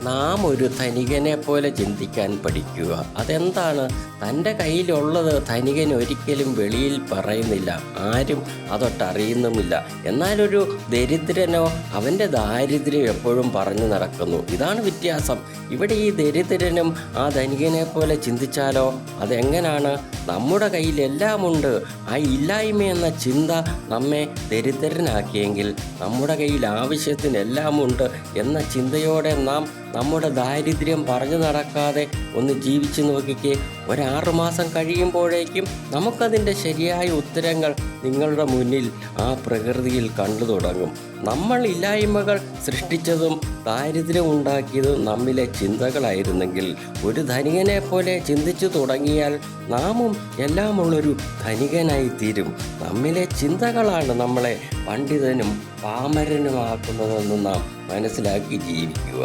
നാം ഒരു ധനികനെ പോലെ ചിന്തിക്കാൻ പഠിക്കുക. അതെന്താണ്? തൻ്റെ കയ്യിലുള്ളത് ധനികൻ ഒരിക്കലും വെളിയിൽ പറയുന്നില്ല, ആരും അതൊട്ടറിയുന്നുമില്ല. എന്നാലൊരു ദരിദ്രനോ അവൻ്റെ ദാരിദ്ര്യം എപ്പോഴും പറഞ്ഞു നടക്കുന്നു. ഇതാണ് വ്യത്യാസം. ഇവിടെ ഈ ദരിദ്രനും ആ ധനികനെ പോലെ ചിന്തിച്ചാലോ? അതെങ്ങനെയാണ്? നമ്മുടെ കയ്യിൽ എല്ലാമുണ്ട്. ആ ഇല്ലായ്മ എന്ന ചിന്ത നമ്മെ ദരിദ്രനാക്കിയെങ്കിൽ, നമ്മുടെ കയ്യിൽ ആവശ്യത്തിന് എല്ലാമുണ്ട് എന്ന ചിന്തയോടെ നാം നമ്മുടെ ദാരിദ്ര്യം പറഞ്ഞു നടക്കാതെ ഒന്ന് ജീവിച്ചു നോക്കിക്കേ. 6 മാസം കഴിയുമ്പോഴേക്കും നമുക്കതിൻ്റെ ശരിയായ ഉത്തരങ്ങൾ നിങ്ങളുടെ മുന്നിൽ ആ പ്രകൃതിയിൽ കണ്ടു തുടങ്ങും. നമ്മൾ ഇല്ലായ്മകൾ സൃഷ്ടിച്ചതും ദാരിദ്ര്യം ഉണ്ടാക്കിയതും നമ്മിലെ ചിന്തകളായിരുന്നെങ്കിൽ, ഒരു ധനികനെ പോലെ ചിന്തിച്ചു തുടങ്ങിയാൽ നാമും എല്ലാമുള്ളൊരു ധനികനായി തീരും. നമ്മിലെ ചിന്തകളാണ് നമ്മളെ പണ്ഡിതനും പാമരനുമാക്കുന്നതെന്ന് നാം മനസ്സിലാക്കി ജീവിക്കുക.